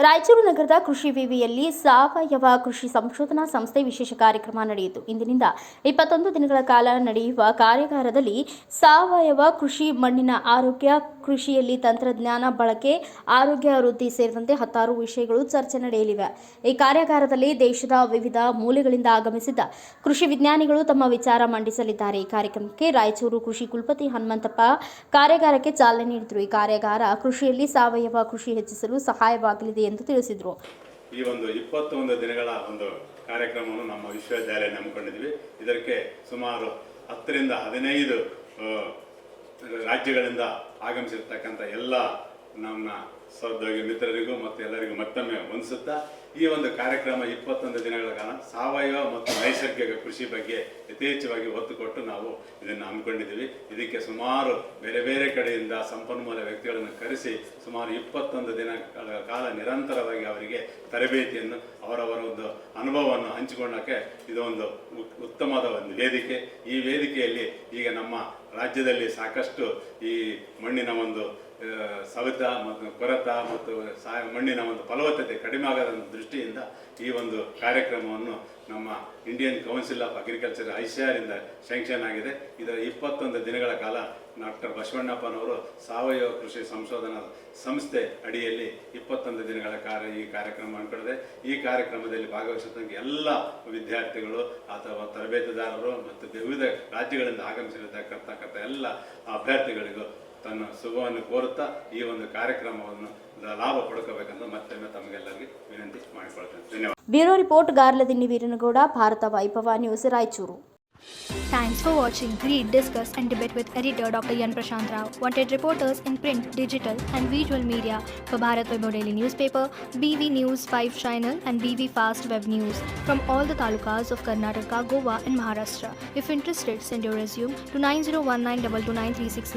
ರಾಯಚೂರು ನಗರದ ಕೃಷಿ ವಿವಿಯಲ್ಲಿ ಸಾವಯವ ಕೃಷಿ ಸಂಶೋಧನಾ ಸಂಸ್ಥೆ ವಿಶೇಷ ಕಾರ್ಯಕ್ರಮ ನಡೆಯಿತು. ಇಂದಿನಿಂದ 21 ದಿನಗಳ ಕಾಲ ನಡೆಯುವ ಕಾರ್ಯಾಗಾರದಲ್ಲಿ ಸಾವಯವ ಕೃಷಿ, ಮಣ್ಣಿನ ಆರೋಗ್ಯ, ಕೃಷಿಯಲ್ಲಿ ತಂತ್ರಜ್ಞಾನ ಬಳಕೆ, ಆರೋಗ್ಯ ವೃದ್ಧಿ ಸೇರಿದಂತೆ 10 ವಿಷಯಗಳು ಚರ್ಚೆ ನಡೆಯಲಿವೆ. ಈ ಕಾರ್ಯಾಗಾರದಲ್ಲಿ ದೇಶದ ವಿವಿಧ ಮೂಲೆಗಳಿಂದ ಆಗಮಿಸಿದ್ದ ಕೃಷಿ ವಿಜ್ಞಾನಿಗಳು ತಮ್ಮ ವಿಚಾರ ಮಂಡಿಸಲಿದ್ದಾರೆ. ಈ ಕಾರ್ಯಕ್ರಮಕ್ಕೆ ರಾಯಚೂರು ಕೃಷಿ ಕುಲಪತಿ ಹನುಮಂತಪ್ಪ ಕಾರ್ಯಾಗಾರಕ್ಕೆ ಚಾಲನೆ ನೀಡಿದರು. ಈ ಕಾರ್ಯಾಗಾರ ಕೃಷಿಯಲ್ಲಿ ಸಾವಯವ ಕೃಷಿ ಹೆಚ್ಚಿಸಲು ಸಹಾಯವಾಗಲಿದೆ ಎಂದು ತಿಳಿಸಿದರು. ಈ ಒಂದು 21 ದಿನಗಳ ಒಂದು ಕಾರ್ಯಕ್ರಮವನ್ನು ನಮ್ಮ ವಿಶ್ವವಿದ್ಯಾಲಯ ಹಮ್ಮಿಕೊಂಡಿದ್ವಿ. ಇದಕ್ಕೆ ಸುಮಾರು 10 ರಿಂದ 15 ರಾಜ್ಯಗಳಿಂದ ಆಗಮಿಸಿರ್ತಕ್ಕಂಥ ಎಲ್ಲ ನಮ್ಮ ಸಹೋದ್ಯೋಗಿ ಮಿತ್ರರಿಗೂ ಮತ್ತು ಎಲ್ಲರಿಗೂ ಮತ್ತೊಮ್ಮೆ ವಂದಿಸುತ್ತಾ, ಈ ಒಂದು ಕಾರ್ಯಕ್ರಮ 21 ದಿನಗಳ ಕಾಲ ಸಾವಯವ ಮತ್ತು ನೈಸರ್ಗಿಕ ಕೃಷಿ ಬಗ್ಗೆ ಯಥೇಚ್ಛವಾಗಿ ಒತ್ತು ಕೊಟ್ಟು ನಾವು ಇದನ್ನು ಹಮ್ಮಿಕೊಂಡಿದ್ದೀವಿ. ಇದಕ್ಕೆ ಸುಮಾರು ಬೇರೆ ಬೇರೆ ಕಡೆಯಿಂದ ಸಂಪನ್ಮೂಲ ವ್ಯಕ್ತಿಗಳನ್ನು ಕರೆಸಿ ಸುಮಾರು 21 ದಿನಗಳ ಕಾಲ ನಿರಂತರವಾಗಿ ಅವರಿಗೆ ತರಬೇತಿಯನ್ನು, ಅವರವರ ಒಂದು ಅನುಭವವನ್ನು ಹಂಚಿಕೊಳ್ಳೋಕ್ಕೆ ಇದೊಂದು ಉತ್ತಮವಾದ ಒಂದು ವೇದಿಕೆ. ಈ ವೇದಿಕೆಯಲ್ಲಿ ಈಗ ನಮ್ಮ ರಾಜ್ಯದಲ್ಲಿ ಸಾಕಷ್ಟು ಈ ಮಣ್ಣಿನ ಒಂದು ಸವೆತ ಮತ್ತು ಕೊರತ ಮತ್ತು ಮಣ್ಣಿನ ಒಂದು ಫಲವತ್ತತೆ ಕಡಿಮೆ ಆಗದ ದೃಷ್ಟಿಯಿಂದ ಈ ಒಂದು ಕಾರ್ಯಕ್ರಮವನ್ನು ನಮ್ಮ Indian council of agriculture ICAR ಇಂದ ಸ್ಯಾಂಕ್ಷನ್ ಆಗಿದೆ. ಇದರ 21 ದಿನಗಳ ಕಾಲ ಡಾಕ್ಟರ್ ಬಸವಣ್ಣಪ್ಪನವರು ಸಾವಯವ ಕೃಷಿ ಸಂಶೋಧನಾ ಸಂಸ್ಥೆ ಅಡಿಯಲ್ಲಿ 21 ದಿನಗಳ ಈ ಕಾರ್ಯಕ್ರಮ ಹಮ್ಮಿಕೊಂಡಿದೆ. ಈ ಕಾರ್ಯಕ್ರಮದಲ್ಲಿ ಭಾಗವಹಿಸಿದಂಥ ಎಲ್ಲ ವಿದ್ಯಾರ್ಥಿಗಳು ಅಥವಾ ತರಬೇತುದಾರರು ಮತ್ತು ವಿವಿಧ ರಾಜ್ಯಗಳಿಂದ ಆಗಮಿಸಿರತಕ್ಕಂಥ ಎಲ್ಲ ಅಭ್ಯರ್ಥಿಗಳಿಗೂ ತನ್ನ ಶುಭವನ್ನು ಕೋರುತ್ತಾ ಈ ಒಂದು ಕಾರ್ಯಕ್ರಮವನ್ನು ಲಾಭ ಪಡ್ಕೋಬೇಕಂತ ಮತ್ತೊಮ್ಮೆ ತಮಗೆಲ್ಲರಿಗೆ ವಿನಂತಿ ಮಾಡಿಕೊಳ್ತೇನೆ. ಧನ್ಯವಾದ. ಬ್ಯೂರೋ ರಿಪೋರ್ಟ್ ಗಾರ್ಲದಿನ್ನಿ ವೀರನಗೌಡ, ಭಾರತ ವೈಭವ news, Raichur. Thanks for watching. Read, discuss and debate with editor Dr. Yan Prashant Rao. Wanted reporters in print, digital and visual media for Bharat Vaibhav Daily Newspaper, BV News 5 Channel and BV Fast Web News from all the talukas of Karnataka, Goa and Maharashtra. If interested, send your resume to 9019229369.